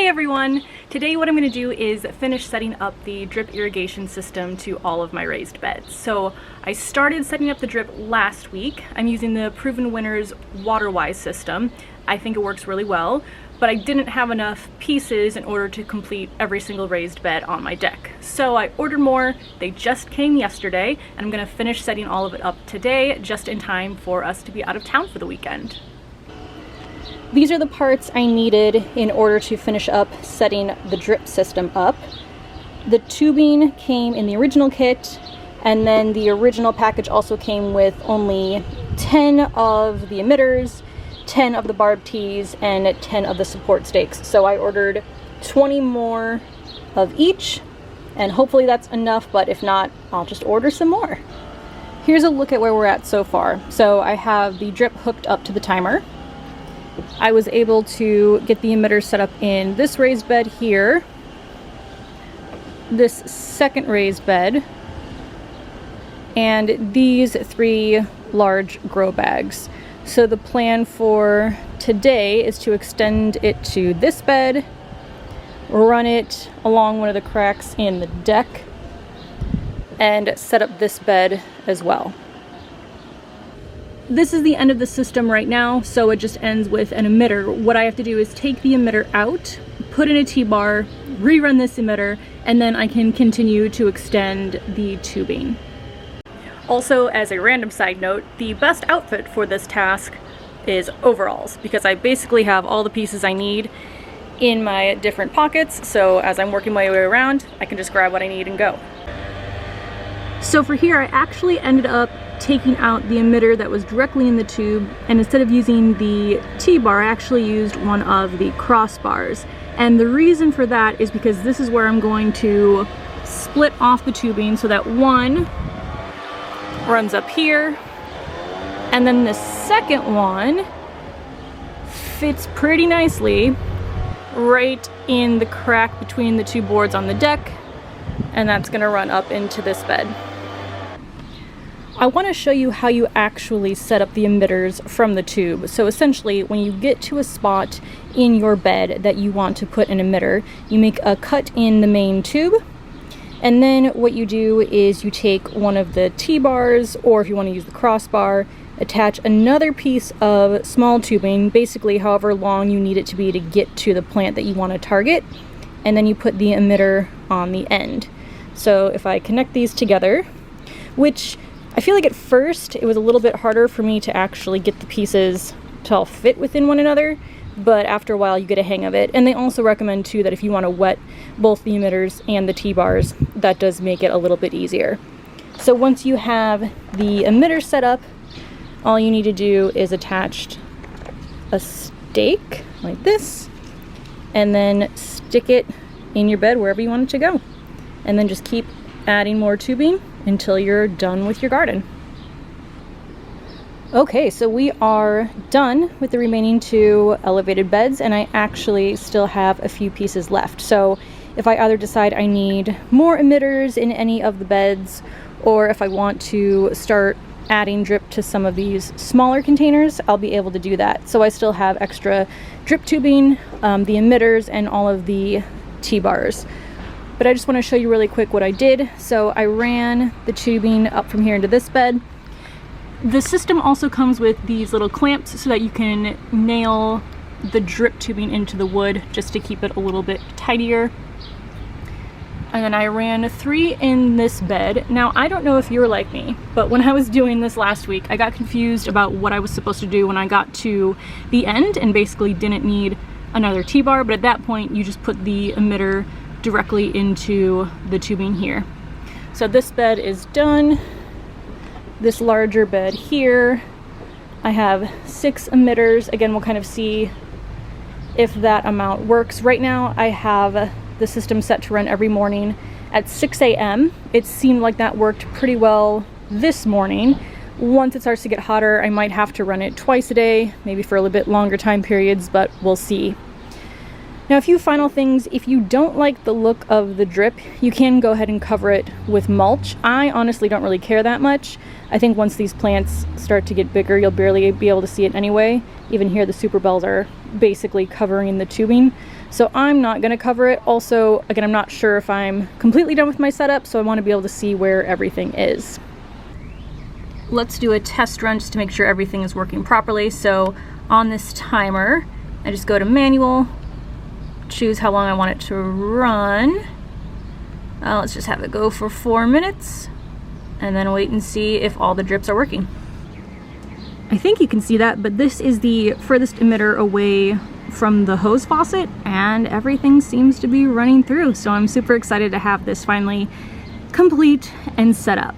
Hey everyone! Today what I'm going to do is finish setting up the drip irrigation system to all of my raised beds. So I started setting up the drip last week. I'm using the Proven Winners WaterWise system. I think it works really well, but I didn't have enough pieces in order to complete every single raised bed on my deck. So I ordered more. They just came yesterday, and I'm going to finish setting all of it up today just in time for us to be out of town for the weekend. These are the parts I needed in order to finish up setting the drip system up. The tubing came in the original kit, and then the original package also came with only 10 of the emitters, 10 of the barb tees, and 10 of the support stakes. So I ordered 20 more of each, and hopefully that's enough, but if not, I'll just order some more. Here's a look at where we're at so far. So I have the drip hooked up to the timer. I was able to get the emitter set up in this raised bed here, this second raised bed, and these 3 large grow bags. So the plan for today is to extend it to this bed, run it along one of the cracks in the deck, and set up this bed as well. This is the end of the system right now, so it just ends with an emitter. What I have to do is take the emitter out, put in a T-bar, rerun this emitter, and then I can continue to extend the tubing. Also, as a random side note, the best outfit for this task is overalls, because I basically have all the pieces I need in my different pockets, so as I'm working my way around, I can just grab what I need and go. So for here, I actually ended up taking out the emitter that was directly in the tube, and instead of using the T-bar, I actually used one of the crossbars. And the reason for that is because this is where I'm going to split off the tubing so that one runs up here, and then the second one fits pretty nicely right in the crack between the 2 boards on the deck, and that's gonna run up into this bed. I want to show you how you actually set up the emitters from the tube. So essentially, when you get to a spot in your bed that you want to put an emitter, you make a cut in the main tube, and then what you do is you take one of the T-bars, or if you want to use the crossbar, attach another piece of small tubing, basically however long you need it to be to get to the plant that you want to target, and then you put the emitter on the end. So if I connect these together, which I feel like at first it was a little bit harder for me to actually get the pieces to all fit within one another, but after a while you get a hang of it. And they also recommend too that if you want to wet both the emitters and the T-bars, that does make it a little bit easier. So once you have the emitter set up, all you need to do is attach a stake like this, and then stick it in your bed wherever you want it to go. And then just keep adding more tubing until you're done with your garden. Okay, so we are done with the remaining 2 elevated beds, and I actually still have a few pieces left. So if I either decide I need more emitters in any of the beds, or if I want to start adding drip to some of these smaller containers, I'll be able to do that. So I still have extra drip tubing, the emitters, and all of the T-bars. But I just want to show you really quick what I did. So I ran the tubing up from here into this bed. The system also comes with these little clamps so that you can nail the drip tubing into the wood just to keep it a little bit tidier. And then I ran 3 in this bed. Now, I don't know if you're like me, but when I was doing this last week, I got confused about what I was supposed to do when I got to the end and basically didn't need another T-bar, but at that point you just put the emitter directly into the tubing here. So this bed is done. This larger bed here, I have 6 emitters. Again, we'll kind of see if that amount works. Right now I have the system set to run every morning at 6 a.m. It seemed like that worked pretty well this morning. Once it starts to get hotter, I might have to run it twice a day, maybe for a little bit longer time periods, but we'll see. Now, a few final things. If you don't like the look of the drip, you can go ahead and cover it with mulch. I honestly don't really care that much. I think once these plants start to get bigger, you'll barely be able to see it anyway. Even here, the super bells are basically covering the tubing. So I'm not gonna cover it. Also, again, I'm not sure if I'm completely done with my setup, so I wanna be able to see where everything is. Let's do a test run just to make sure everything is working properly. So on this timer, I just go to manual, choose how long I want it to run. Let's just have it go for 4 minutes and then wait and see if all the drips are working. I think you can see that, but this is the furthest emitter away from the hose faucet and everything seems to be running through. So I'm super excited to have this finally complete and set up.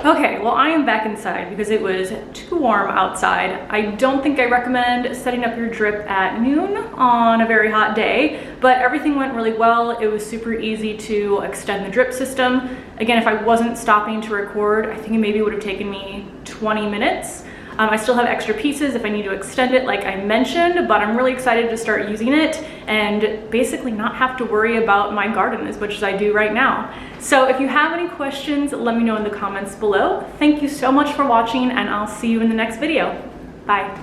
Okay, well I am back inside because it was too warm outside. I don't think I recommend setting up your drip at noon on a very hot day, but everything went really well. It was super easy to extend the drip system. Again, if I wasn't stopping to record, I think it maybe would have taken me 20 minutes. I still have extra pieces if I need to extend it like I mentioned, but I'm really excited to start using it and basically not have to worry about my garden as much as I do right now. So if you have any questions, let me know in the comments below. Thank you so much for watching and I'll see you in the next video. Bye.